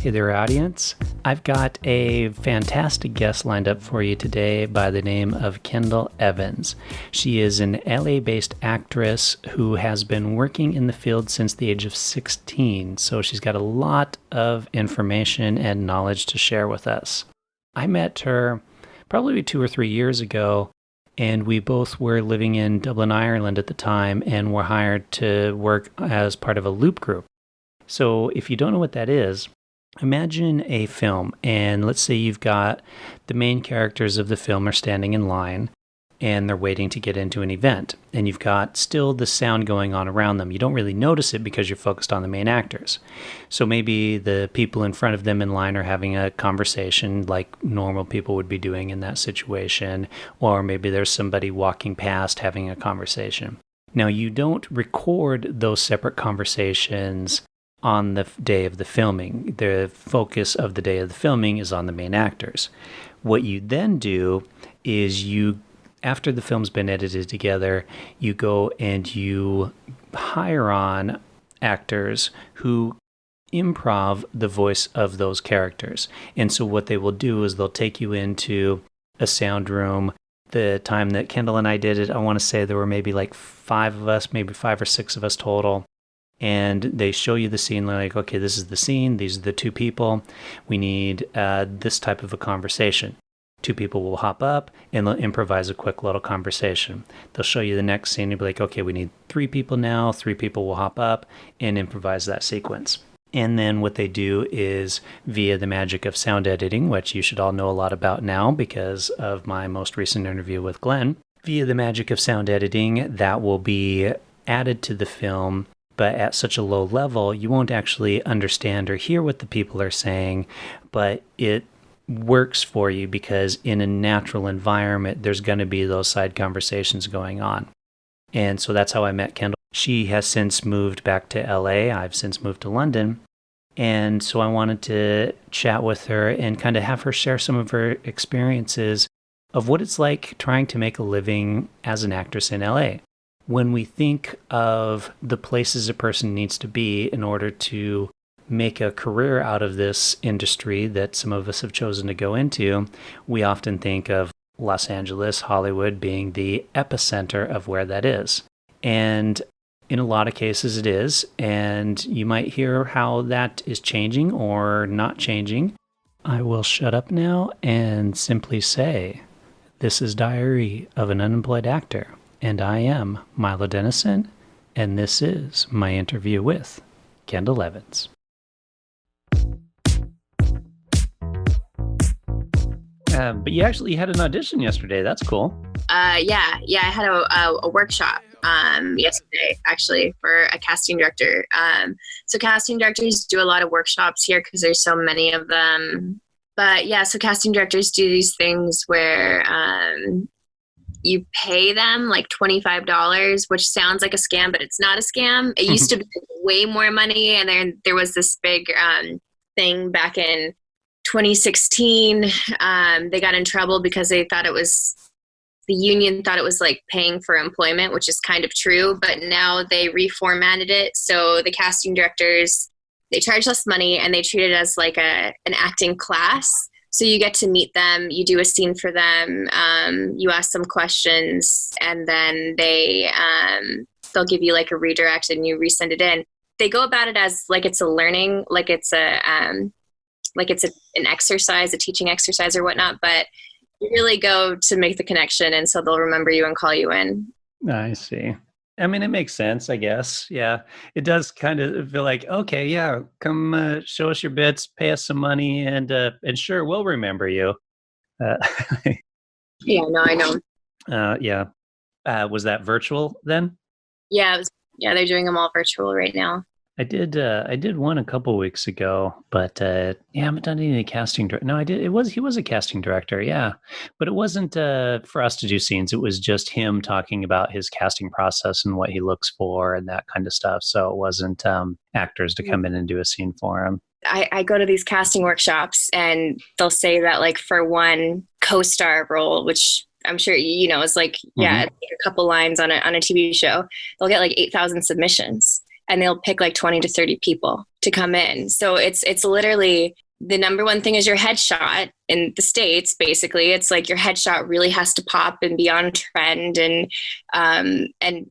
Hey there, audience. I've got a fantastic guest lined up for you today by the name of Kendal Evans. She is an LA-based actress who has been working in the field since the age of 16, so she's got a lot of information and knowledge to share with us. I met her probably 2 or 3 years ago, and we both were living in Dublin, Ireland at the time, and were hired to work as part of a loop group. So if you don't know what that is, imagine a film, and let's say you've got the main characters of the film are standing in line, and they're waiting to get into an event, and you've got still the sound going on around them. You don't really notice it because you're focused on the main actors. So maybe the people in front of them in line are having a conversation like normal people would be doing in that situation, or maybe there's somebody walking past having a conversation. Now, you don't record those separate conversations on the day of the filming. The focus of the day of the filming is on the main actors. What you then do is after the film's been edited together, you go and you hire on actors who improv the voice of those characters. And so what they will do is they'll take you into a sound room. The time that Kendal and I did it, I want to say there were maybe like 5 of us, maybe 5 or 6 of us total. And they show you the scene, like, okay, this is the scene, these are the 2 people, we need this type of a conversation. 2 people will hop up and they'll improvise a quick little conversation. They'll show you the next scene and be like, okay, we need 3 people now, 3 people will hop up and improvise that sequence. And then what they do is, via the magic of sound editing, which you should all know a lot about now because of my most recent interview with Glenn, via the magic of sound editing, that will be added to the film, but at such a low level, you won't actually understand or hear what the people are saying, but it works for you because in a natural environment, there's going to be those side conversations going on. And so that's how I met Kendal. She has since moved back to LA. I've since moved to London. And so I wanted to chat with her and kind of have her share some of her experiences of what it's like trying to make a living as an actress in LA. When we think of the places a person needs to be in order to make a career out of this industry that some of us have chosen to go into, we often think of Los Angeles, Hollywood being the epicenter of where that is. And in a lot of cases it is, and you might hear how that is changing or not changing. I will shut up now and simply say, this is Diary of an Unemployed Actor. And I am Milo Dennison, and this is my interview with Kendal Evans. But you actually had an audition yesterday. That's cool. Yeah. I had a workshop yesterday, actually, for a casting director. So casting directors do a lot of workshops here because there's so many of them. But yeah, so casting directors do these things where you pay them like $25, which sounds like a scam, but it's not a scam. It used to be way more money. And then there was this big thing back in 2016. They got in trouble because the union thought it was like paying for employment, which is kind of true. But now they reformatted it. So the casting directors, they charge less money and they treat it as like an acting class. So you get to meet them, you do a scene for them, you ask them questions, and then they'll give you like a redirect and you resend it in. They go about it as like it's a learning, like it's an exercise, a teaching exercise or whatnot, but you really go to make the connection, and so they'll remember you and call you in. I see. I mean, it makes sense, I guess. Yeah, it does kind of feel like, okay, yeah, come show us your bits, pay us some money, and sure, we'll remember you. Yeah, no, I know. Yeah. Was that virtual then? Yeah, they're doing them all virtual right now. I did one a couple weeks ago, but I haven't done any casting. No, I did. He was a casting director, yeah, but it wasn't for us to do scenes. It was just him talking about his casting process and what he looks for and that kind of stuff. So it wasn't actors to come in and do a scene for him. I go to these casting workshops and they'll say that like for one co-star role, which I'm sure is like, it's like a couple lines on a TV show, they'll get like 8,000 submissions. and they'll pick like 20 to 30 people to come in. So it's literally the number one thing is your headshot in the States. Basically, it's like your headshot really has to pop and be on trend and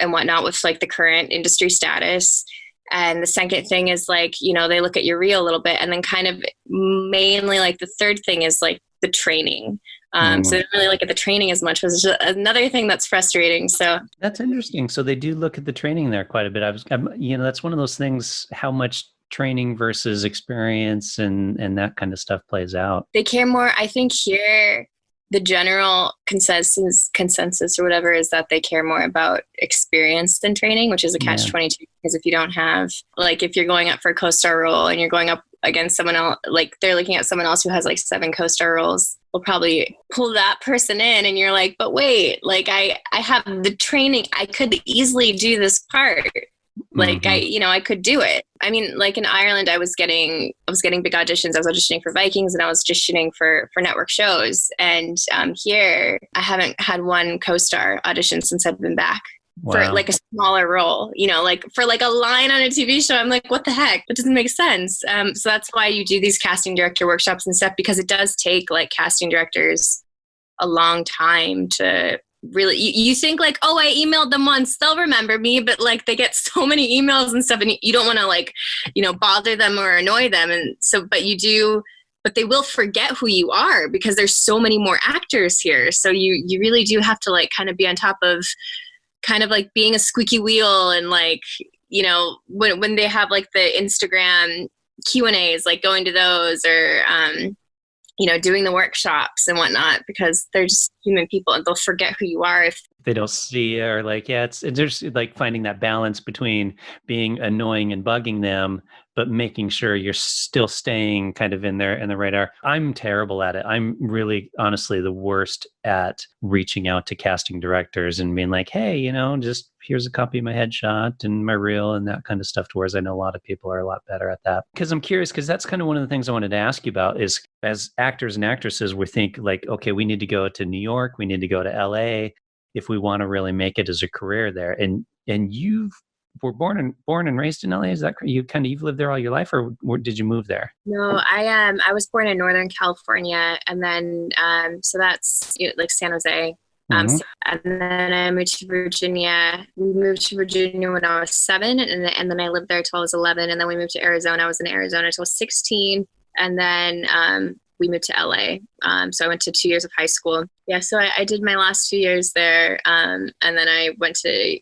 whatnot with like the current industry status. And the second thing is like, you know, they look at your reel a little bit, and then kind of mainly like the third thing is like the training. So they don't really look at the training as much, which is another thing that's frustrating. So that's interesting. So they do look at the training there quite a bit. That's one of those things, how much training versus experience and that kind of stuff plays out. They care more. I think here, the general consensus or whatever is that they care more about experience than training, which is a catch-22. Because if you don't have, like, if you're going up for a co-star role and you're going up against someone else, like they're looking at someone else who has like 7 co-star roles, will probably pull that person in, and you're like, but wait, like I have the training, I could easily do this part. Like I could do it. I mean, like in Ireland, I was getting big auditions. I was auditioning for Vikings, and I was auditioning for network shows. And here, I haven't had one co-star audition since I've been back. Wow. For like a smaller role, you know, like for like a line on a TV show. I'm like, what the heck? That doesn't make sense. So that's why you do these casting director workshops and stuff, because it does take like casting directors a long time to really, you think like, oh, I emailed them once, they'll remember me, but like they get so many emails and stuff, and you don't want to like, you know, bother them or annoy them. And so, but they will forget who you are because there's so many more actors here. So you really do have to like kind of be on top of kind of like being a squeaky wheel, and like, you know, when they have like the Instagram Q&As, like going to those, or, you know, doing the workshops and whatnot, because they're just human people and they'll forget who you are if they don't see, or like, it's just like finding that balance between being annoying and bugging them, but making sure you're still staying kind of in the radar. I'm terrible at it. I'm really honestly the worst at reaching out to casting directors and being like, hey, you know, just here's a copy of my headshot and my reel and that kind of stuff, whereas I know a lot of people are a lot better at that. Because I'm curious, because that's kind of one of the things I wanted to ask you about is, as actors and actresses, we think like, okay, we need to go to New York, we need to go to LA if we want to really make it as a career there. And you were born and raised in LA. Is that correct? You've lived there all your life, or did you move there? No, I was born in Northern California, and then so that's, you know, like San Jose. And then I moved to Virginia. We moved to Virginia when I was 7, and then I lived there till I was 11. And then we moved to Arizona. I was in Arizona till 16, and then we moved to LA. So I went to 2 years of high school. Yeah, so I did my last 2 years there, and then I went to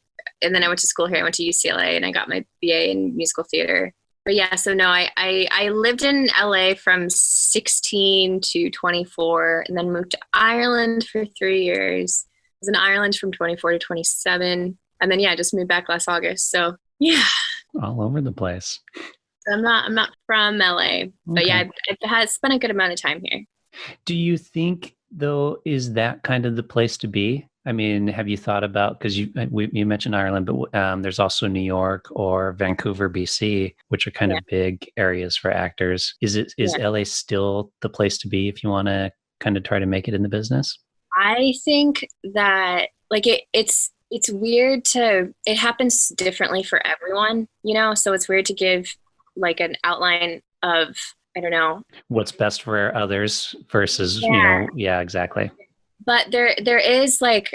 school here. I went to UCLA, and I got my BA in musical theater. But yeah, so no, I lived in LA from 16 to 24, and then moved to Ireland for 3 years. I was in Ireland from 24 to 27, and then I just moved back last August. So yeah, all over the place. I'm not from LA, but yeah, I've spent a good amount of time here. Do you think though, is that kind of the place to be? I mean, have you thought about, because you mentioned Ireland, but there's also New York or Vancouver, BC, which are kind of big areas for actors. Is LA still the place to be if you want to kind of try to make it in the business? I think that like it's weird it happens differently for everyone, you know? So it's weird to give like an outline of, I don't know, what's best for others versus, you know, exactly. But there is like,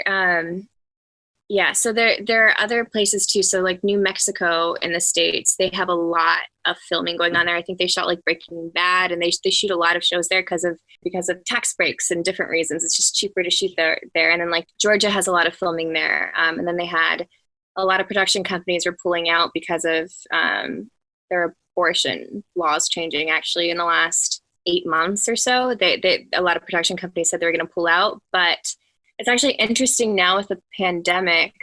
so there are other places too. So like New Mexico in the States, they have a lot of filming going on there. I think they shot like Breaking Bad, and they shoot a lot of shows there because of tax breaks and different reasons. It's just cheaper to shoot there. And then like Georgia has a lot of filming there. And then they had a lot of production companies were pulling out because of their abortion laws changing actually in the last 8 months or so. A lot of production companies said they were going to pull out, but it's actually interesting now with the pandemic,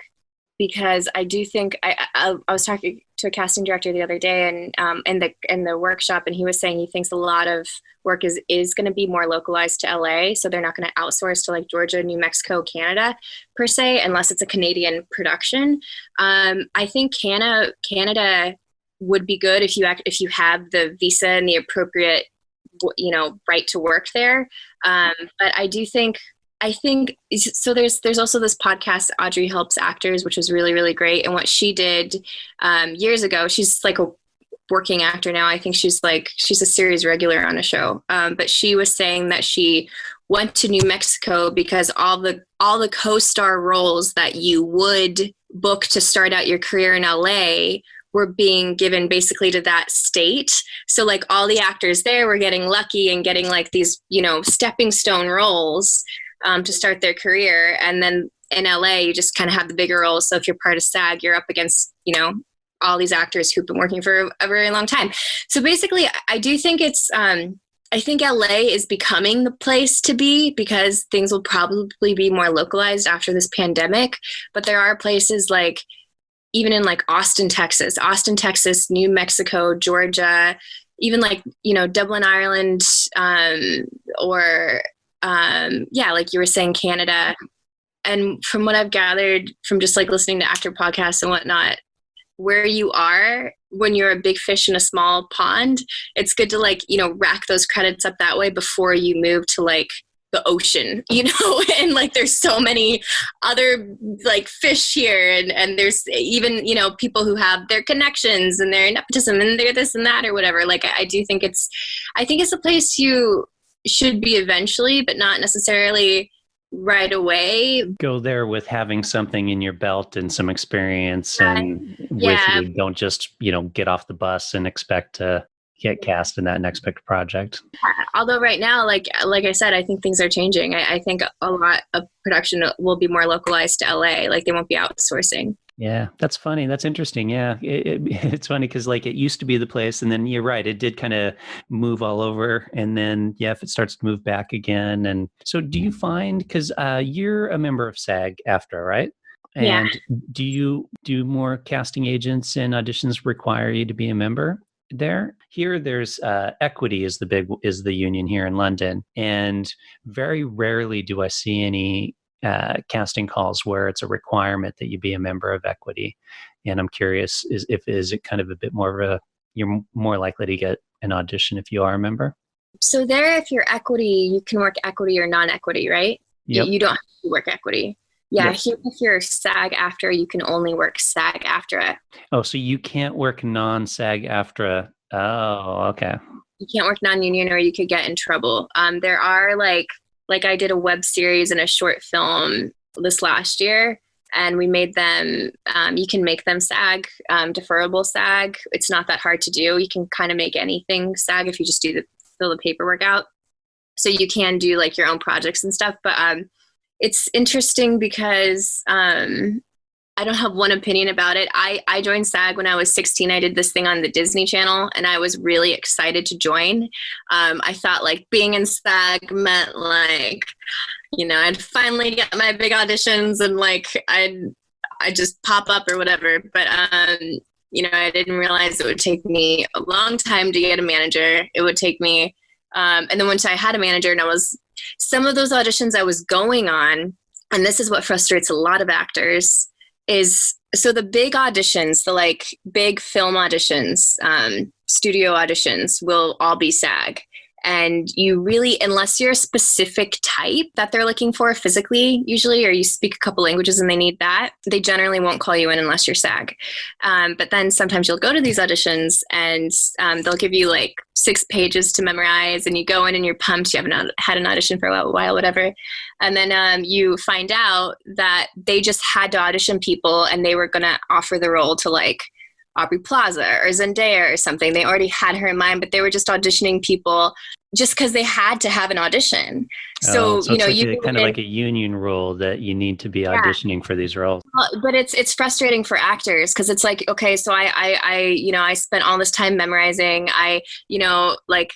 because I do think I was talking to a casting director the other day, and in the workshop, and he was saying he thinks a lot of work is going to be more localized to LA, so they're not going to outsource to like Georgia, New Mexico, Canada per se, unless it's a Canadian production. I think Canada would be good if you have the visa and the appropriate, you know, right to work there. But I do think I think so. There's also this podcast, Audrey Helps Actors, which was really, really great. And what she did years ago, she's like a working actor now. I think she's a series regular on a show. But she was saying that she went to New Mexico because all the co-star roles that you would book to start out your career in LA were being given basically to that state. So like all the actors there were getting lucky and getting like these, stepping stone roles to start their career. And then in LA, you just kind of have the bigger roles. So if you're part of SAG, you're up against, all these actors who've been working for a very long time. So basically, I do think I think LA is becoming the place to be because things will probably be more localized after this pandemic. But there are places like, even in like Austin, Texas, New Mexico, Georgia, even like, Dublin, Ireland, or like you were saying, Canada. And from what I've gathered from just like listening to actor podcasts and whatnot, where you are when you're a big fish in a small pond, it's good to like, rack those credits up that way before you move to like the ocean, and like there's so many other like fish here, and there's even, people who have their connections and their nepotism and their this and that or whatever. Like I think it's a place you should be eventually, but not necessarily right away. Go there with having something in your belt and some experience and with you. Don't just, get off the bus and expect to get cast in that next big project. Although right now, like I said, I think things are changing. I think a lot of production will be more localized to LA. Like they won't be outsourcing. Yeah, that's funny. That's interesting. Yeah, it's funny because like it used to be the place, and then you're right, it did kind of move all over, and then if it starts to move back again. And so, do you find, because you're a member of SAG-AFTRA, right? And do you do more casting agents and auditions require you to be a member there? Here, there's Equity is the union here in London, and very rarely do I see any casting calls where it's a requirement that you be a member of Equity. And I'm curious, is it kind of a bit more of you're more likely to get an audition if you are a member? So there, if you're Equity, you can work Equity or non-Equity, right? Yep. You don't have to work Equity. Yeah, Yep. Here, if you're SAG-AFTRA, you can only work SAG-AFTRA. Oh, so you can't work non-SAG-AFTRA. Oh, okay. You can't work non-union or you could get in trouble. There are like I did a web series and a short film this last year, and we made them, you can make them SAG, deferrable SAG. It's not that hard to do. You can kind of make anything SAG if you just fill the paperwork out. So you can do like your own projects and stuff. But it's interesting because I don't have one opinion about it. I joined SAG when I was 16. I did this thing on the Disney Channel, and I was really excited to join. I thought like being in SAG meant like, I'd finally get my big auditions and like I'd just pop up or whatever. But I didn't realize it would take me a long time to get a manager. It would take me, and then once I had a manager, and some of those auditions I was going on, and this is what frustrates a lot of actors, is so the big auditions, the like big film auditions, studio auditions will all be SAG. And you really, unless you're a specific type that they're looking for physically, usually, or you speak a couple languages and they need that, they generally won't call you in unless you're SAG. But then sometimes you'll go to these auditions and they'll give you like 6 pages to memorize, and you go in and you're pumped. You haven't had an audition for a while, whatever. And then you find out that they just had to audition people and they were going to offer the role to like Aubrey Plaza or Zendaya or something. They already had her in mind, but they were just auditioning people just because they had to have an audition. So it's like kind of like a union rule that you need to be auditioning for these roles. But it's frustrating for actors because it's like, okay, so I spent all this time memorizing. I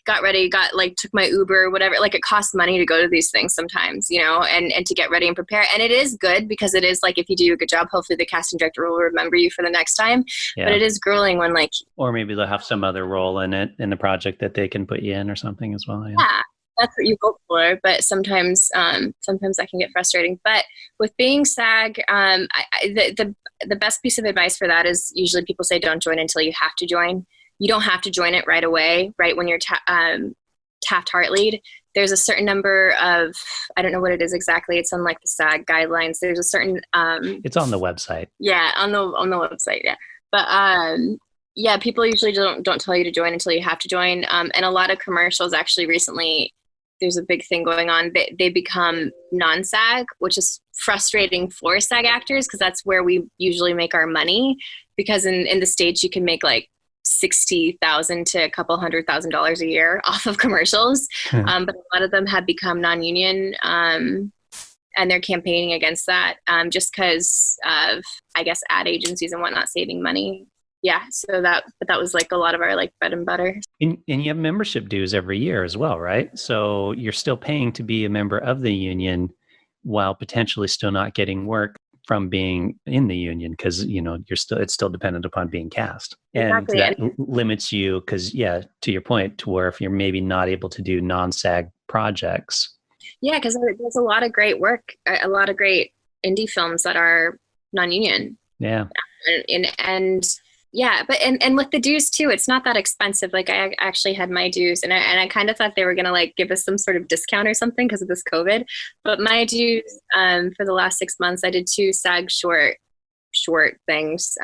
got ready, took my Uber, whatever. Like it costs money to go to these things sometimes, and to get ready and prepare. And it is good because it is like, if you do a good job, hopefully the casting director will remember you for the next time. Yeah. But it is grueling when or maybe they'll have some other role in it in the project that they can put you in or something as well. Yeah. That's what you hope for, but sometimes that can get frustrating. But with being SAG, the best piece of advice for that is usually people say don't join until you have to join. You don't have to join it right away, right when you're Taft-Hartley'd. there's a certain number of, I don't know what it is exactly. It's on like the SAG guidelines. There's a certain It's on the website. yeah, on the website, yeah. But yeah, people usually don't tell you to join until you have to join. And a lot of commercials actually recently, there's a big thing going on. They become non-SAG, which is frustrating for SAG actors because that's where we usually make our money. Because in the States, you can make like $60,000 to a couple $100,000 a year off of commercials. But a lot of them have become non-union, and they're campaigning against that, just because of, I guess, ad agencies and whatnot saving money. Yeah, so that was like a lot of our like bread and butter. And you have membership dues every year as well, right? So you're still paying to be a member of the union while potentially still not getting work from being in the union because it's still dependent upon being cast. Exactly. And that limits you because, yeah, to your point, to where if you're maybe not able to do non-SAG projects. Yeah, because there's a lot of great work, a lot of great indie films that are non-union. Yeah. And yeah, but and with the dues too, it's not that expensive. Like I actually had my dues, and I kind of thought they were gonna like give us some sort of discount or something because of this COVID. But my dues for the last 6 months, I did 2 SAG short things.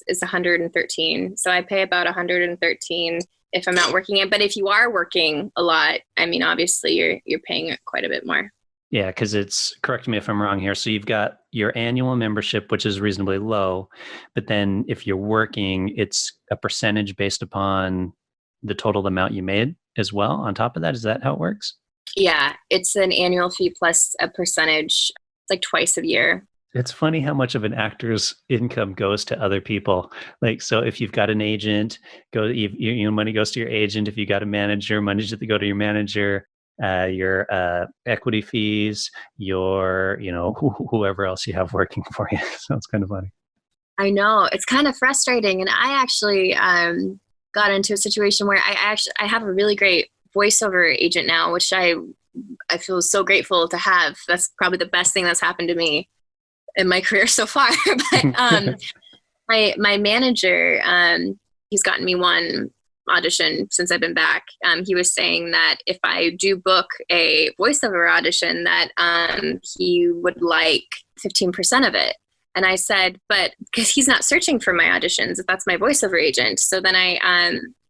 Is 113. So I pay about 113 if I'm not working it. But if you are working a lot, I mean, obviously you're paying quite a bit more. Yeah, because correct me if I'm wrong here. So you've got your annual membership, which is reasonably low, but then if you're working, it's a percentage based upon the total amount you made as well. On top of that, is that how it works? Yeah, it's an annual fee plus a percentage, like twice a year. It's funny how much of an actor's income goes to other people. Like, so if you've got an agent, money goes to your agent. If you got a manager, money to go to your manager. Your equity fees, your whoever else you have working for you. So it's kind of funny. I know, it's kind of frustrating, and I actually got into a situation where I have a really great voiceover agent now, which I feel so grateful to have. That's probably the best thing that's happened to me in my career so far. But my manager, he's gotten me one audition since I've been back. He was saying that if I do book a voiceover audition, that he would like 15% of it. And I said, but because he's not searching for my auditions, that's my voiceover agent. So then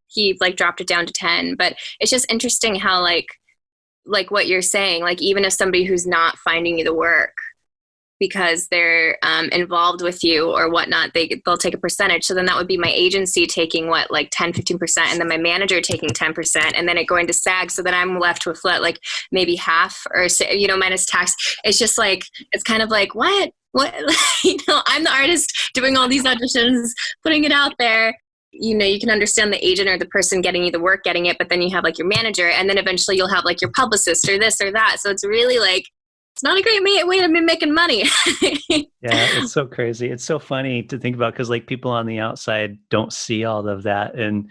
he like dropped it down to 10. But it's just interesting how like what you're saying, like even if somebody who's not finding you the work because they're involved with you or whatnot, they'll take a percentage. So then that would be my agency taking 10, 15%, and then my manager taking 10%, and then it going to SAG. So then I'm left with like maybe half or, minus tax. It's just like, it's kind of like, what, I'm the artist doing all these auditions, putting it out there. You can understand the agent or the person getting you the work, getting it, but then you have like your manager, and then eventually you'll have like your publicist or this or that. So it's really like, it's not a great way to be making money. Yeah, it's so crazy. It's so funny to think about because like people on the outside don't see all of that and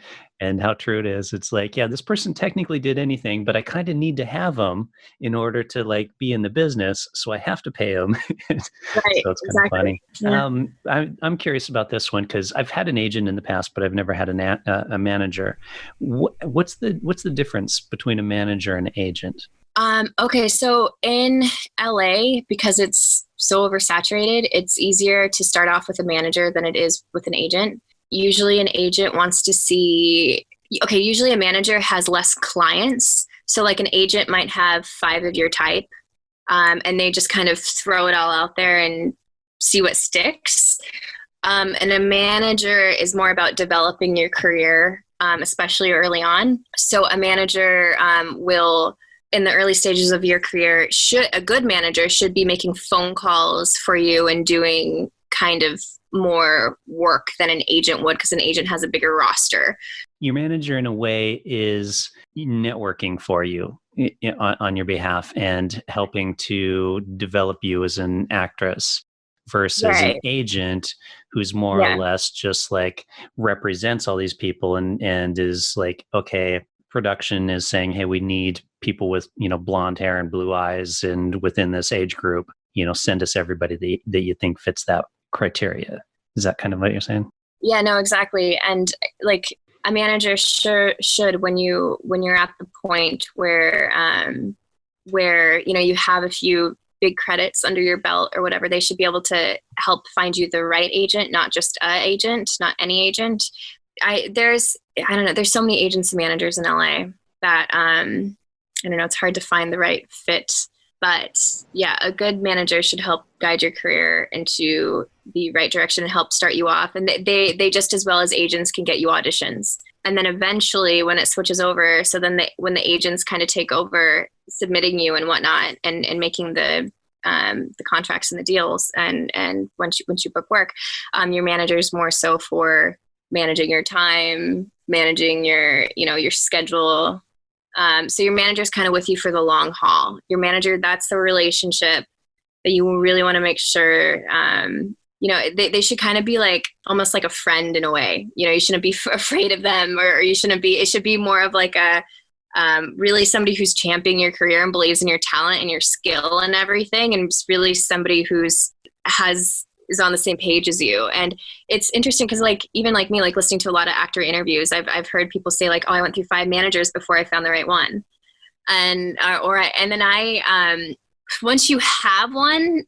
how true it is. It's like, yeah, this person technically did anything, but I kind of need to have them in order to like be in the business, so I have to pay them. Right, so it's kind of funny. Yeah. I'm curious about this one because I've had an agent in the past, but I've never had a manager. What's the difference between a manager and an agent? Okay, so in LA, because it's so oversaturated, it's easier to start off with a manager than it is with an agent. Usually an agent wants to see, usually a manager has less clients. So like an agent might have 5 of your type, and they just kind of throw it all out there and see what sticks. And a manager is more about developing your career, especially early on. So a manager will, in the early stages of your career, a good manager should be making phone calls for you and doing kind of more work than an agent would, because an agent has a bigger roster. Your manager, in a way, is networking for you on your behalf and helping to develop you as an actress versus an agent who's more or less just like represents all these people and is like, okay, production is saying, hey, we need people with, blonde hair and blue eyes and within this age group, send us everybody that you think fits that criteria. Is that kind of what you're saying? Yeah, no, exactly. And like, a manager should when you're at the point where you have a few big credits under your belt or whatever, they should be able to help find you the right agent, not just a agent, not any agent. I don't know, there's so many agents and managers in LA that I don't know, it's hard to find the right fit. But yeah, a good manager should help guide your career into the right direction and help start you off. And they just as well as agents can get you auditions. And then eventually when it switches over, so then when the agents kind of take over submitting you and whatnot and making the contracts and the deals and once you book work, your manager's more so for managing your time, managing your schedule. So your manager's kind of with you for the long haul. Your manager, that's the relationship that you really want to make sure, they should kind of be like, almost like a friend in a way. You shouldn't be afraid of them or you shouldn't be, it should be more of like a, really somebody who's championing your career and believes in your talent and your skill and everything. And it's really somebody is on the same page as you. And it's interesting because even like me, like listening to a lot of actor interviews, I've heard people say like, oh, I went through 5 managers before I found the right one. And then once you have one,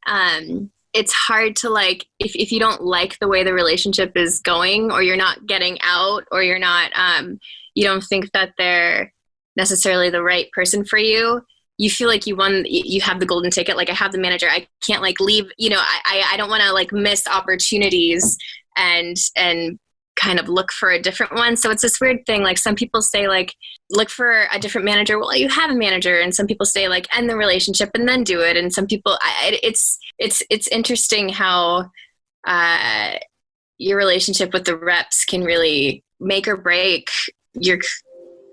it's hard to like, if you don't like the way the relationship is going, or you're not getting out, or you're not, you don't think that they're necessarily the right person for you, you feel like you have the golden ticket. Like I have the manager, I can't like leave, I don't want to like miss opportunities and kind of look for a different one. So it's this weird thing. Like some people say like, look for a different manager. Well, you have a manager. And some people say like, end the relationship and then do it. And some people, it's interesting how your relationship with the reps can really make or break your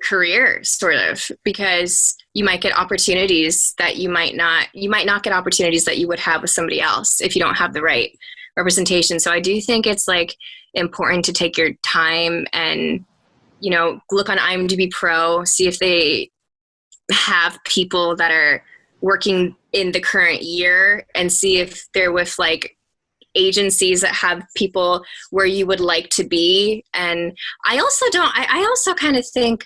career, sort of, because you might get opportunities that you might not get opportunities that you would have with somebody else if you don't have the right representation. So I do think it's like important to take your time and, look on IMDb Pro, see if they have people that are working in the current year and see if they're with like agencies that have people where you would like to be. And I also kind of think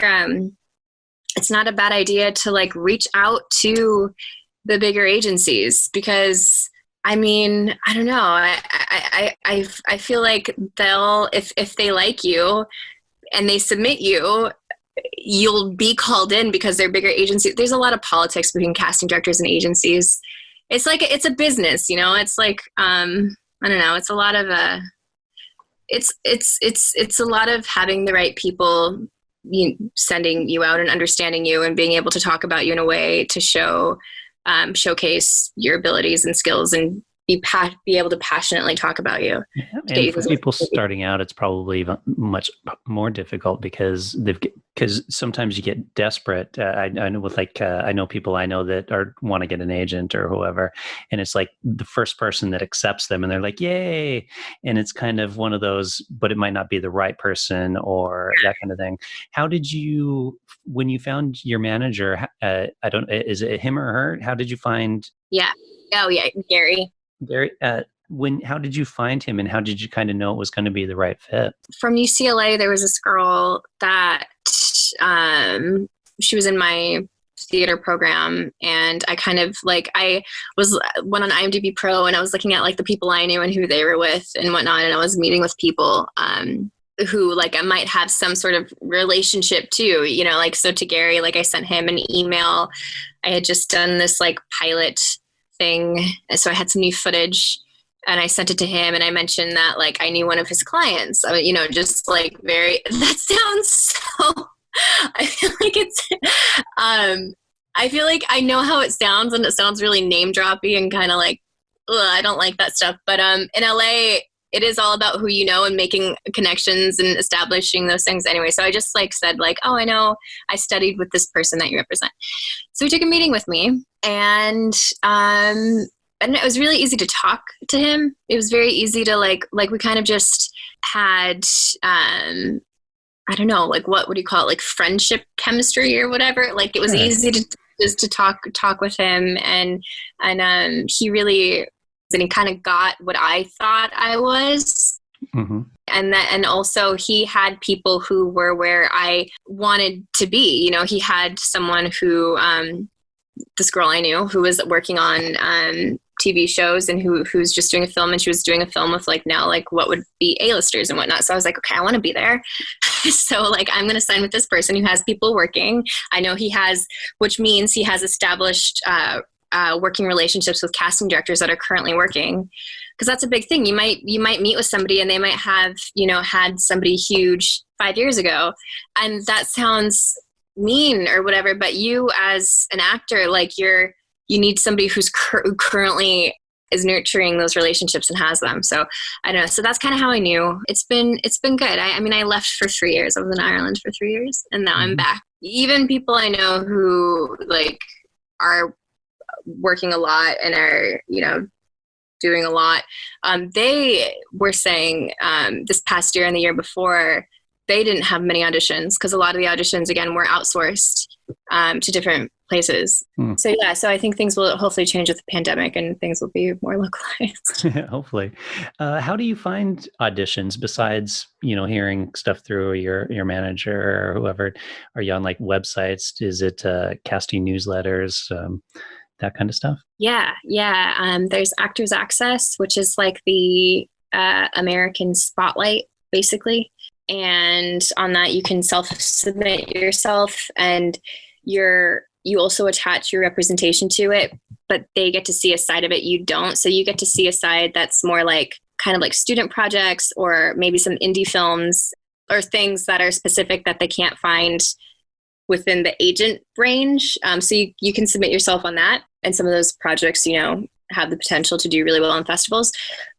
it's not a bad idea to like reach out to the bigger agencies, because I mean, I don't know. I feel like they'll, if they like you and they submit you, you'll be called in because they're bigger agencies. There's a lot of politics between casting directors and agencies. It's like, it's a business, it's like, I don't know. It's a lot of it's a lot of having the right people sending you out and understanding you and being able to talk about you in a way to showcase your abilities and skills and be able to passionately talk about you. And for people starting out, it's probably much more difficult because sometimes you get desperate. I know with I know people I know that want to get an agent or whoever, and it's like the first person that accepts them, and they're like, "Yay!" And it's kind of one of those, but it might not be the right person or that kind of thing. How did you, when you found your manager? Is it him or her? How did you find? Yeah. Oh yeah, Gary. Gary, how did you find him, and how did you kind of know it was going to be the right fit? From UCLA, there was this girl that she was in my theater program, and I kind of like went on IMDb Pro, and I was looking at like the people I knew and who they were with and whatnot, and I was meeting with people who like I might have some sort of relationship to, like so to Gary, like I sent him an email. I had just done this like pilot thing, so I had some new footage and I sent it to him, and I mentioned that like I knew one of his clients, just like that sounds so I feel like it's I feel like I know how it sounds, and it sounds really name droppy and kind of like I don't like that stuff, but in LA it is all about who you know and making connections and establishing those things anyway. So I just like said like, oh, I know I studied with this person that you represent. So he took a meeting with me, and it was really easy to talk to him. It was very easy to like we kind of just had, I don't know, like what would you call it? Like friendship chemistry or whatever. Like it was easy to just to talk with him, and he really, and he kind of got what I thought I was. Mm-hmm. And also he had people who were where I wanted to be. You know, he had someone who, this girl I knew who was working on TV shows and who's just doing a film, and she was doing a film with like now like what would be A-listers and whatnot. So I was like, okay, I want to be there. So like I'm going to sign with this person who has people working. I know he has, which means he has established working relationships with casting directors that are currently working. Because that's a big thing. You might meet with somebody and they might have, you know, had somebody huge 5 years ago, and that sounds mean or whatever. But you as an actor, like you need somebody who's currently is nurturing those relationships and has them. So I don't know. So that's kind of how I knew. It's been good. I mean, I left for 3 years. I was in Ireland for 3 years, and now I'm back. Even people I know who like are working a lot and are, you know, doing a lot. They were saying this past year and the year before, they didn't have many auditions because a lot of the auditions, again, were outsourced to different places. So yeah, so I think things will hopefully change with the pandemic and things will be more localized. Hopefully. How do you find auditions besides, you know, hearing stuff through your manager or whoever? Are you on like websites? Is it casting newsletters? That kind of stuff? Yeah. There's Actors Access, which is like the American Spotlight, basically. And on that, you can self-submit yourself, and you also attach your representation to it, but they get to see a side of it you don't. So you get to see a side that's more like kind of like student projects or maybe some indie films or things that are specific that they can't find within the agent range. So you can submit yourself on that. And some of those projects, you know, have the potential to do really well in festivals.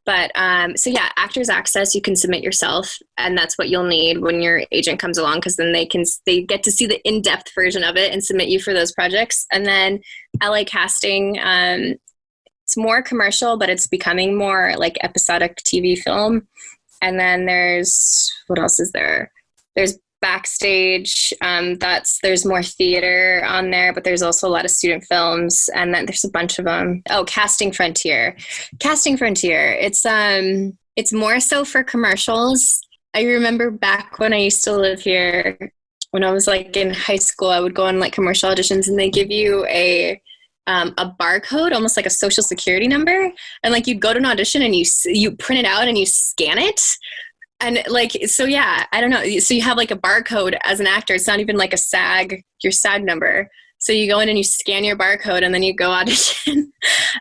But so yeah, Actors Access, you can submit yourself, and that's what you'll need when your agent comes along, because then they get to see the in-depth version of it and submit you for those projects. And then LA Casting, it's more commercial, but it's becoming more like episodic TV film. And then what else is there? There's Backstage, there's more theater on there, but there's also a lot of student films, and then there's a bunch of them. Oh, Casting Frontier. It's more so for commercials. I remember back when I used to live here, when I was like in high school, I would go on like commercial auditions, and they give you a barcode, almost like a social security number, and like you'd go to an audition and you print it out and you scan it. And like, so yeah, I don't know. So you have like a barcode as an actor. It's not even like your SAG number. So you go in and you scan your barcode and then you go audition.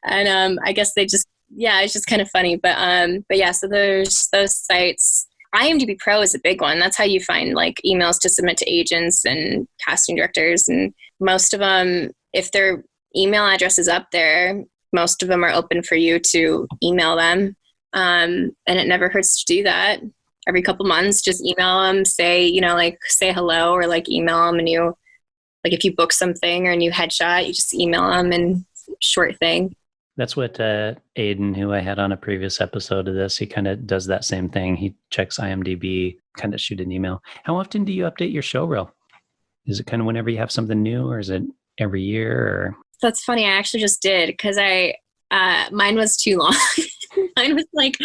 And I guess it's just kind of funny. But yeah, so there's those sites. IMDb Pro is a big one. That's how you find like emails to submit to agents and casting directors. And most of them, if their email address is up there, most of them are open for you to email them. And it never hurts to do that. Every couple months, just email them, say hello, or like email them, and you, like if you book something or a new headshot, you just email them, and short thing. That's what Aiden, who I had on a previous episode of this, he kind of does that same thing. He checks IMDb, kind of shoot an email. How often do you update your show reel? Is it kind of whenever you have something new, or is it every year? Or? That's funny. I actually just did, because mine was too long. Mine was like,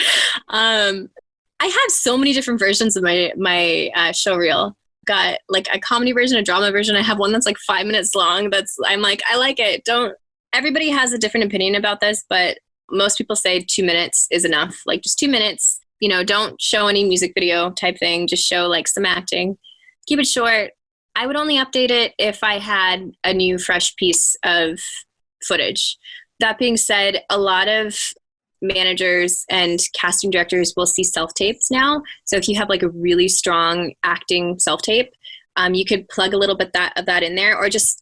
I have so many different versions of my show reel. Got like a comedy version, a drama version. I have one that's like 5 minutes long. I'm like, I like it. Everybody has a different opinion about this, but most people say 2 minutes is enough. Like just 2 minutes, you know, don't show any music video type thing. Just show like some acting. Keep it short. I would only update it if I had a new fresh piece of footage. That being said, a lot of managers and casting directors will see self-tapes now. So if you have like a really strong acting self-tape, you could plug a little bit of that in there, or just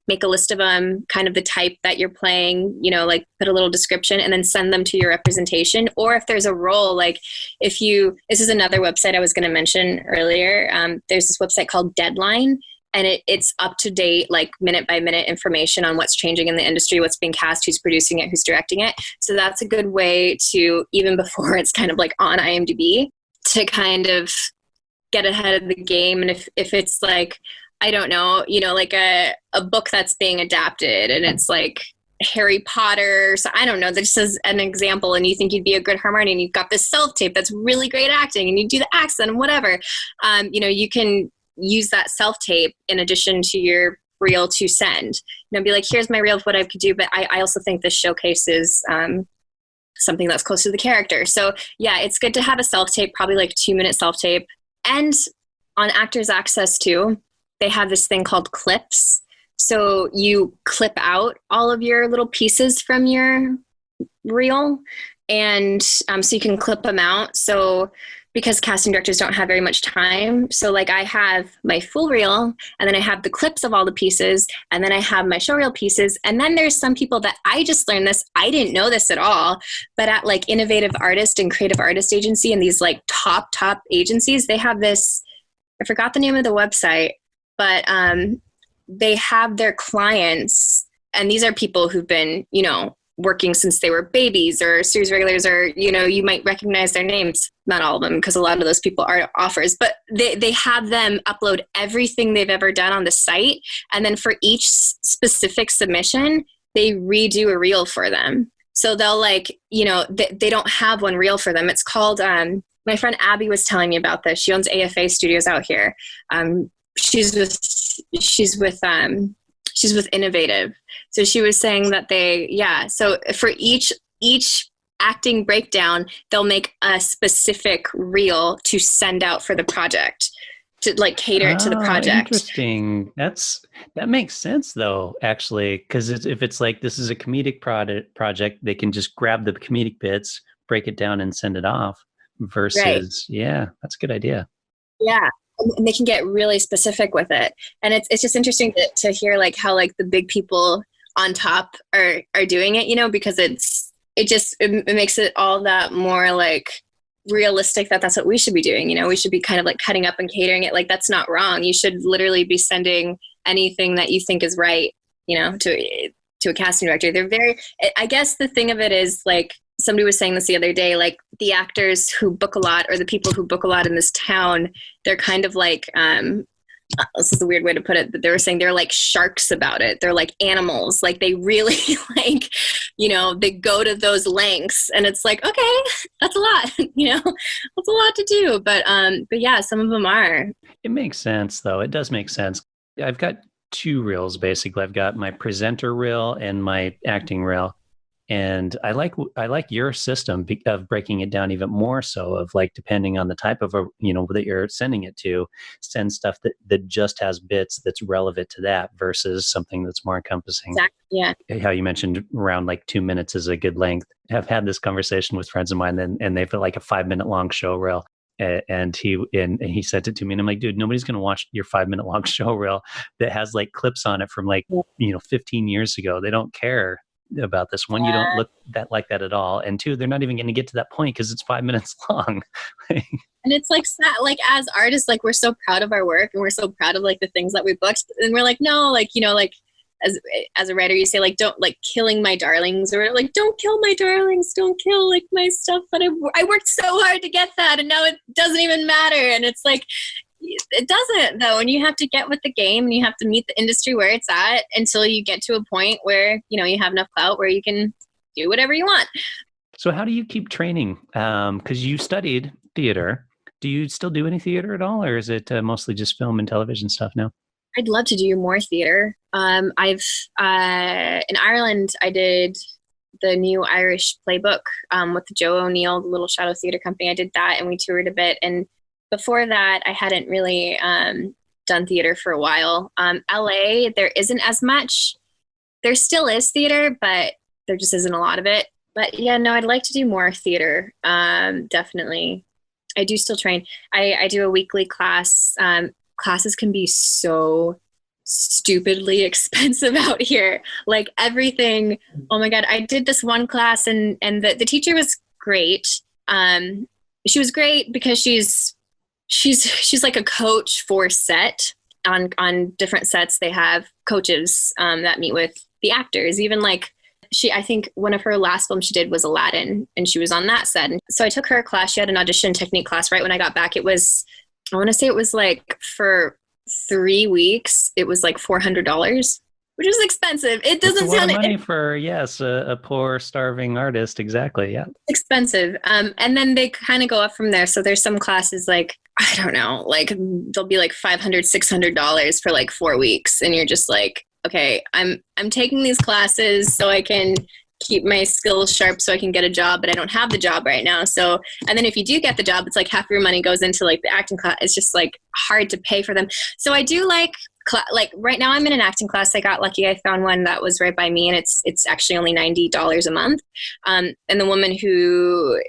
make a list of them, kind of the type that you're playing, you know, like put a little description and then send them to your representation. Or if there's a role, like this is another website I was going to mention earlier. There's this website called Deadline, and it's up to date, like minute by minute information on what's changing in the industry, what's being cast, who's producing it, who's directing it. So that's a good way to, even before it's kind of like on IMDb, to kind of get ahead of the game. And if it's like, I don't know, you know, like a book that's being adapted and it's like Harry Potter. So I don't know, this is an example, and you think you'd be a good Hermione, and you've got this self-tape that's really great acting, and you do the accent and whatever. You can use that self-tape in addition to your reel to send. Be like, here's my reel of what I could do, but I also think this showcases something that's close to the character. So yeah, it's good to have a self-tape, probably like 2-minute self-tape. And on Actors Access too, they have this thing called clips. So you clip out all of your little pieces from your reel, and so you can clip them out. So because casting directors don't have very much time, so like I have my full reel, and then I have the clips of all the pieces, and then I have my show reel pieces, and then there's some people that I just learned this, I didn't know this at all, but at like Innovative Artist and Creative Artist Agency and these like top agencies, they have this, I forgot the name of the website, but they have their clients, and these are people who've been, working since they were babies or series regulars, or, you might recognize their names. Not all of them, because a lot of those people are offers, but they have them upload everything they've ever done on the site. And then for each specific submission, they redo a reel for them. So they'll they don't have one reel for them. It's called, my friend Abby was telling me about this. She owns AFA Studios out here. She's with Innovative. So she was saying that so for each acting breakdown, they'll make a specific reel to send out for the project, to like cater it to the project. Interesting. That makes sense though, actually, because if it's like, this is a comedic project, they can just grab the comedic bits, break it down and send it off versus, right. Yeah, that's a good idea. Yeah. And they can get really specific with it. And it's just interesting to hear like how like the big people on top are doing it, because it makes it all that more like realistic that's what we should be doing. We should be kind of like cutting up and catering it. Like, that's not wrong. You should literally be sending anything that you think is right, to a casting director. I guess the thing of it is like, somebody was saying this the other day, like the actors who book a lot, or the people who book a lot in this town, they're kind of like, this is a weird way to put it, but they were saying they're like sharks about it. They're like animals. Like they really like, they go to those lengths, and it's like, okay, that's a lot, that's a lot to do. But yeah, some of them are. It makes sense though. It does make sense. I've got 2 reels basically. I've got my presenter reel and my acting reel. And I like your system of breaking it down even more so, of like, depending on the type of, that you're sending it to, send stuff that just has bits that's relevant to that versus something that's more encompassing. Exactly. Yeah. How you mentioned around like 2 minutes is a good length. I've had this conversation with friends of mine, and they've got like a 5-minute long show reel. And he sent it to me, and I'm like, dude, nobody's going to watch your 5-minute long show reel that has like clips on it from like, 15 years ago. They don't care about this. One, you don't look like that at all, and 2, they're not even going to get to that point because it's 5 minutes long. And it's like, as artists, like, we're so proud of our work, and we're so proud of like the things that we booked, and we're like, no, like, like as a writer, you say like, don't like killing my darlings, or like, don't kill my darlings, don't kill like my stuff, but I worked so hard to get that, and now it doesn't even matter. And it's like, it doesn't though, and you have to get with the game, and you have to meet the industry where it's at until you get to a point where you have enough clout where you can do whatever you want. So how do you keep training? Because you studied theater. Do you still do any theater at all, or is it mostly just film and television stuff now? I'd love to do more theater. I've in Ireland, I did the new Irish playbook with Joe O'Neill, the Little Shadow Theatre Company. I did that, and we toured a bit. And before that, I hadn't really done theater for a while. LA, there isn't as much. There still is theater, but there just isn't a lot of it. But yeah, no, I'd like to do more theater. Definitely. I do still train. I do a weekly class. Classes can be so stupidly expensive out here. Like everything. Oh my God. I did this one class, and the teacher was great. She was great because she's like a coach for set. On different sets, they have coaches that meet with the actors. Even like I think one of her last films she did was Aladdin, and she was on that set. And so I took her class. She had an audition technique class right when I got back. It was, I want to say it was like for 3 weeks, it was like $400. which is expensive. It It's a doesn't lot of sound money for, yes, a poor, starving artist. Exactly. Yeah. expensive. And then they kind of go up from there. So there's some classes like, I don't know, like they'll be like $500, $600 for like 4 weeks. And you're just like, okay, I'm taking these classes so I can keep my skills sharp so I can get a job, but I don't have the job right now. So, and then if you do get the job, it's like half your money goes into like the acting class. It's just like hard to pay for them. So I do like right now I'm in an acting class. I got lucky. I found one that was right by me, and it's actually only $90 a month. And the woman who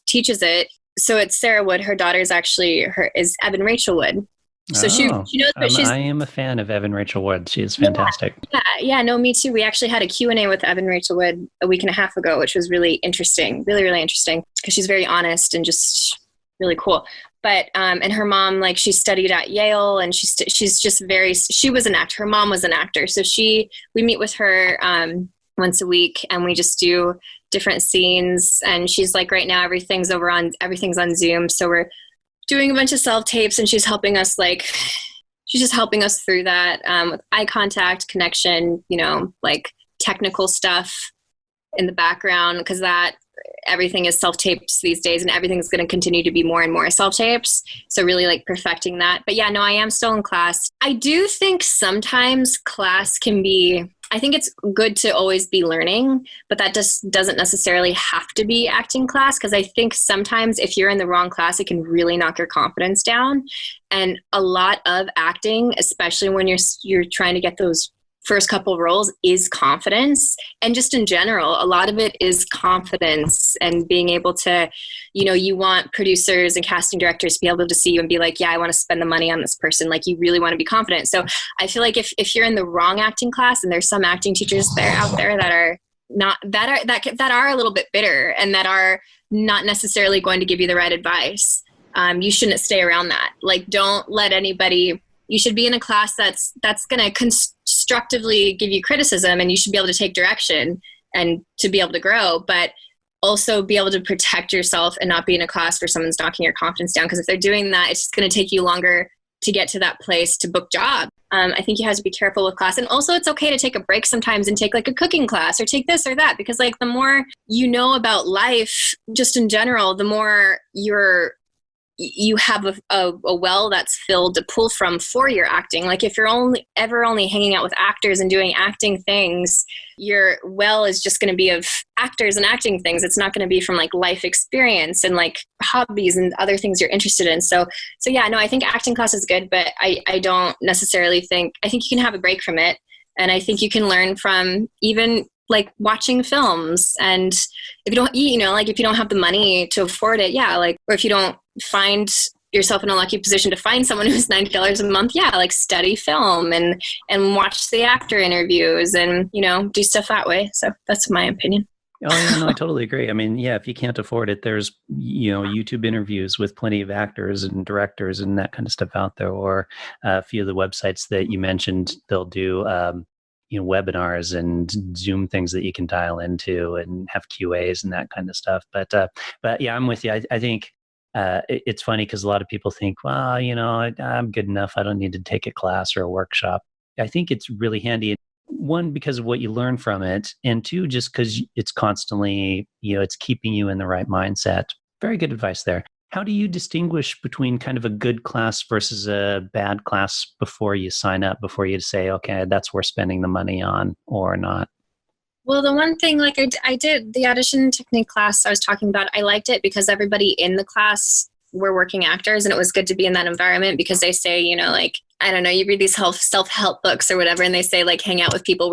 teaches it, so it's Sarah Wood. Her daughter's actually is Evan Rachel Wood. So she knows what she's. I am a fan of Evan Rachel Wood. She is fantastic. Yeah, no, me too. We actually had a Q&A with Evan Rachel Wood a week and a half ago, which was really interesting, really, really interesting, because she's very honest and just really cool. But and her mom, like, she studied at Yale, and she's just she was an actor. Her mom was an actor, so we meet with her once a week, and we just do different scenes. And she's like, right now everything's on Zoom, so we're doing a bunch of self-tapes, and she's helping us, like, she's just helping us through that with eye contact, connection, like technical stuff in the background, because that everything is self-tapes these days, and everything's going to continue to be more and more self-tapes. So really like perfecting that. But yeah, no, I am still in class. I do think sometimes class can be, I think it's good to always be learning, but that just doesn't necessarily have to be acting class, because I think sometimes if you're in the wrong class, it can really knock your confidence down. And a lot of acting, especially when you're trying to get those first couple roles, is confidence. And just in general, a lot of it is confidence and being able to, you want producers and casting directors to be able to see you and be like, yeah, I want to spend the money on this person. Like, you really want to be confident. So I feel like if you're in the wrong acting class, and there's some acting teachers out there that are not, that are a little bit bitter, and that are not necessarily going to give you the right advice, you shouldn't stay around that. Like, don't let anybody. You should be in a class that's going to constructively give you criticism, and you should be able to take direction and to be able to grow, but also be able to protect yourself and not be in a class where someone's knocking your confidence down. Because if they're doing that, it's just going to take you longer to get to that place to book jobs. I think you have to be careful with class. And also, it's okay to take a break sometimes and take like a cooking class or take this or that, because like the more you know about life just in general, the more you have a well that's filled to pull from for your acting. Like, if you're only hanging out with actors and doing acting things, your well is just going to be of actors and acting things. It's not going to be from like life experience and like hobbies and other things you're interested in. So yeah, no, I think acting class is good, but I don't necessarily think, I think you can have a break from it. And I think you can learn from even like watching films. And if you don't, like if you don't have the money to afford it, yeah, like, or if you don't find yourself in a lucky position to find someone who's $90 a month, yeah, like study film and watch the actor interviews and, do stuff that way. So that's my opinion. Oh, yeah, no, I totally agree. I mean, yeah, if you can't afford it, there's, YouTube interviews with plenty of actors and directors and that kind of stuff out there, or a few of the websites that you mentioned, they'll do, webinars and Zoom things that you can dial into and have QAs and that kind of stuff. But yeah, I'm with you. I think it's funny because a lot of people think, well, I'm good enough. I don't need to take a class or a workshop. I think it's really handy. One, because of what you learn from it, and two, just because it's constantly, it's keeping you in the right mindset. Very good advice there. How do you distinguish between kind of a good class versus a bad class before you sign up, before you say, okay, that's worth spending the money on or not? Well, the one thing, like I did the audition technique class I was talking about, I liked it because everybody in the class were working actors, and it was good to be in that environment because they say, like, I don't know, you read these self-help books or whatever, and they say like hang out with people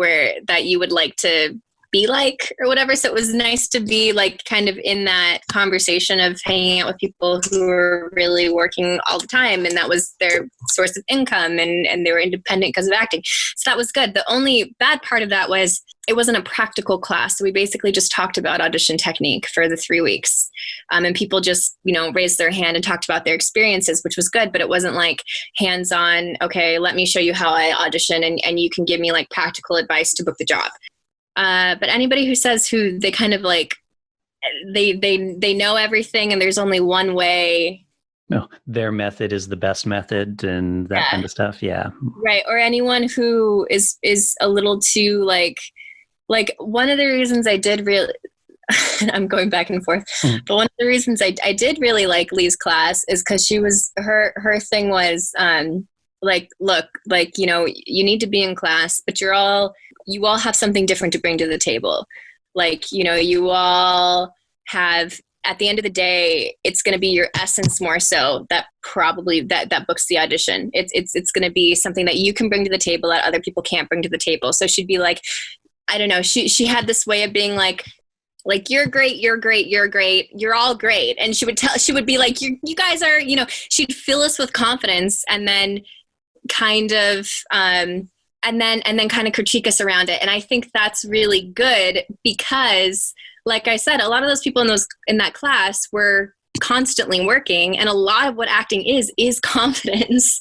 that you would like to be like or whatever. So it was nice to be like kind of in that conversation of hanging out with people who were really working all the time, and that was their source of income, and they were independent because of acting. So that was good. The only bad part of that was it wasn't a practical class. So we basically just talked about audition technique for the 3 weeks. And people just, raised their hand and talked about their experiences, which was good, but it wasn't like hands-on, okay, let me show you how I audition and you can give me like practical advice to book the job. But anybody who says they kind of like, they know everything and there's only one way No, their method is the best method and that Yeah. kind of stuff. Yeah. Right. Or anyone who is a little too like one of the reasons I did really, I'm going back and forth, Mm. but one of the reasons I did really like Lee's class is because her thing was, like, look, like, you need to be in class, but you all have something different to bring to the table. Like, you all have, at the end of the day, it's going to be your essence more so that probably that books the audition. It's going to be something that you can bring to the table that other people can't bring to the table. So she'd be like, I don't know, she had this way of being like, you're great, you're great, you're great, you're all great. And she would be like, you guys are, she'd fill us with confidence and then kind of, and then kind of critique us around it. And I think that's really good because, like I said, a lot of those people in that class were constantly working, and a lot of what acting is confidence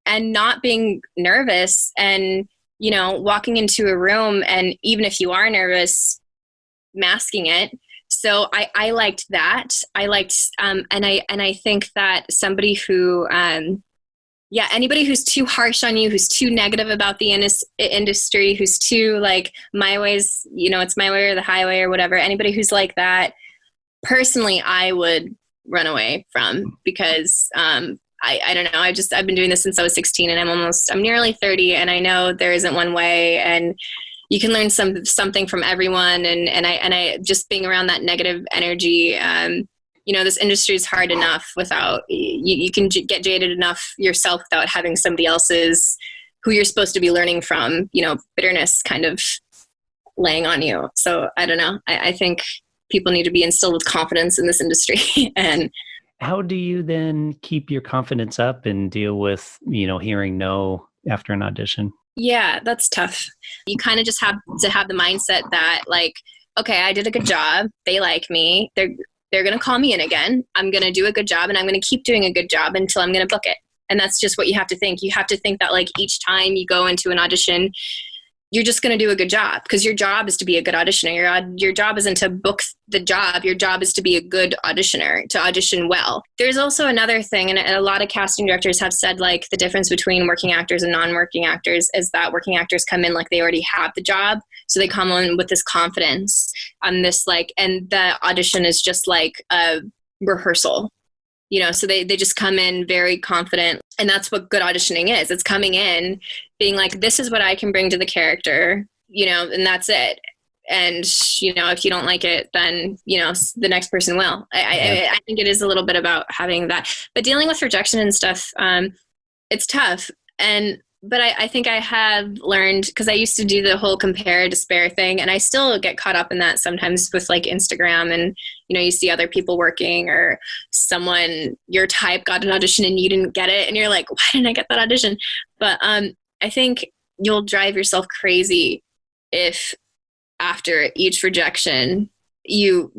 and not being nervous and, walking into a room, and even if you are nervous, masking it. So I liked that. I liked, and I think that somebody who, anybody who's too harsh on you, who's too negative about the industry, who's too like, my way's, it's my way or the highway or whatever. Anybody who's like that, personally, I would run away from, because I don't know. I've been doing this since I was 16, and I'm nearly 30, and I know there isn't one way, and you can learn something from everyone. And I just being around that negative energy, this industry is hard enough without, you can get jaded enough yourself without having somebody else's, who you're supposed to be learning from, bitterness kind of laying on you. So I don't know. I think people need to be instilled with confidence in this industry. And How do you then keep your confidence up and deal with, hearing no after an audition? yeah, that's tough. You kind of just have to have the mindset that, like, okay, I did a good job. They like me. They're going to call me in again. I'm going to do a good job, and I'm going to keep doing a good job until I'm going to book it. And that's just what you have to think. You have to think that, like, each time you go into an audition, you're just going to do a good job, because your job is to be a good auditioner. Your job isn't to book the job. Your job is to be a good auditioner, to audition well. There's also another thing, and a lot of casting directors have said, like, the difference between working actors and non-working actors is that working actors come in like they already have the job. So they come in with this confidence on this, like, and the audition is just like a rehearsal. So they just come in very confident, and that's what good auditioning is. It's coming in being like, this is what I can bring to the character, and that's it. And, if you don't like it, then, the next person will. I think it is a little bit about having that, but dealing with rejection and stuff, it's tough. But I think I have learned, because I used to do the whole compare despair thing, and I still get caught up in that sometimes with, like, Instagram, and, you see other people working, or someone your type got an audition and you didn't get it, and you're like, why didn't I get that audition? But I think you'll drive yourself crazy if after each rejection you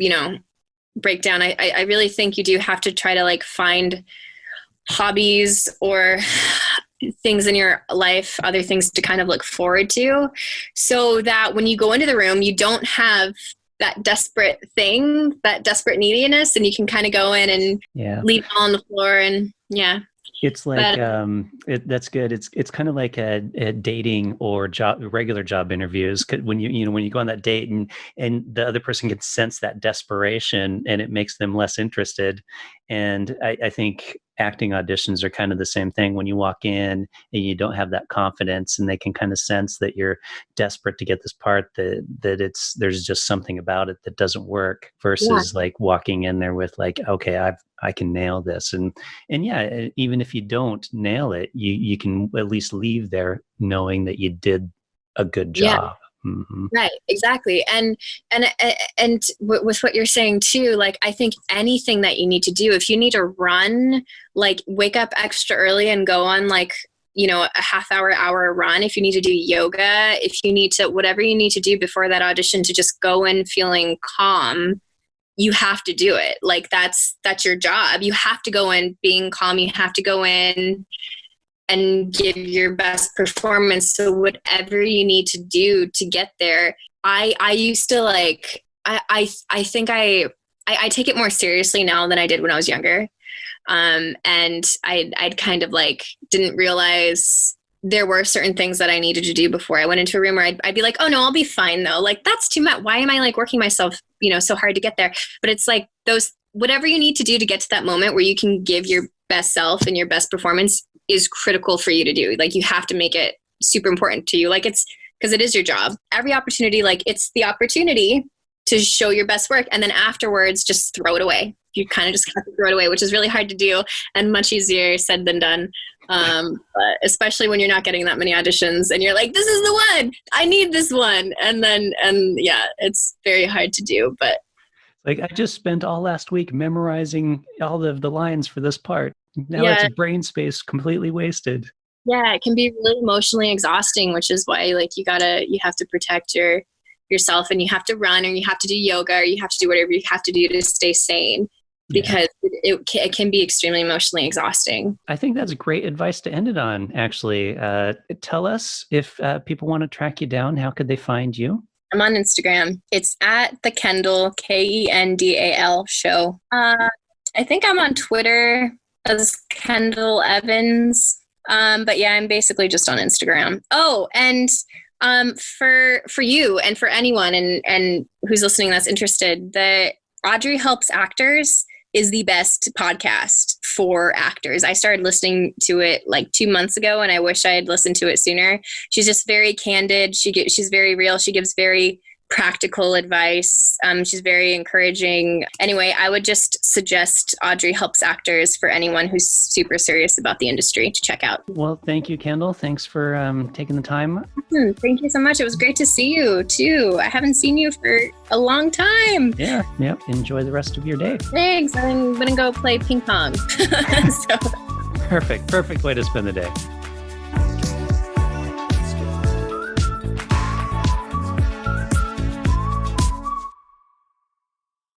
break down. I really think you do have to try to, like, find hobbies or things in your life, other things to kind of look forward to, so that when you go into the room, you don't have that desperate thing, that desperate neediness, and you can kind of go in and leave it all on the floor. And it's like, that's good. It's kind of like a dating or regular job interviews. When when you go on that date, and the other person can sense that desperation, and it makes them less interested. And I think acting auditions are kind of the same thing. When you walk in and you don't have that confidence, and they can kind of sense that you're desperate to get this part, that there's just something about it that doesn't work, versus like walking in there with, like, okay, I can nail this. And even if you don't nail it, you can at least leave there knowing that you did a good job. Mm-hmm. Right, exactly. And with what you're saying too, like, I think anything that you need to do, if you need to run, like, wake up extra early and go on, like, a half hour run, if you need to do yoga, if you need to, whatever you need to do before that audition to just go in feeling calm, you have to do it. Like, that's your job. You have to go in being calm. You have to go in and give your best performance. So whatever you need to do to get there, I used to, like, I think I take it more seriously now than I did when I was younger. And I'd kind of like didn't realize there were certain things that I needed to do before I went into a room, or I'd be like, oh no, I'll be fine though. Like, that's too much. Why am I like working myself, so hard to get there? But it's like whatever you need to do to get to that moment where you can give your best self and your best performance is critical for you to do. Like, you have to make it super important to you. Like, it's because it is your job. Every opportunity, like, it's the opportunity to show your best work. And then afterwards, just throw it away. You kind of just have to throw it away, which is really hard to do and much easier said than done. But especially when you're not getting that many auditions and you're like, this is the one, I need this one. And yeah, it's very hard to do, but. Like, I just spent all last week memorizing all of the lines for this part. Now it's brain space completely wasted. Yeah, it can be really emotionally exhausting, which is why like you have to protect yourself, and you have to run, or you have to do yoga, or you have to do whatever you have to do to stay sane, because it can be extremely emotionally exhausting. I think that's great advice to end it on, actually. Tell us, if people want to track you down, how could they find you? I'm on Instagram. It's at the Kendal, Kendal show. I think I'm on Twitter as Kendal Evans. But yeah, I'm basically just on Instagram. Oh, and for you and for anyone and who's listening that's interested, the Audrey Helps Actors is the best podcast for actors. I started listening to it like 2 months ago, and I wish I had listened to it sooner. She's just very candid. She's very real. She gives very practical advice. She's very encouraging. Anyway, I would just suggest Audrey Helps Actors for anyone who's super serious about the industry to check out. Well, thank you, Kendal. Thanks for taking the time. Thank you so much. It was great to see you too. I haven't seen you for a long time. Yeah. Enjoy the rest of your day. Thanks. I'm going to go play ping pong. Perfect way to spend the day.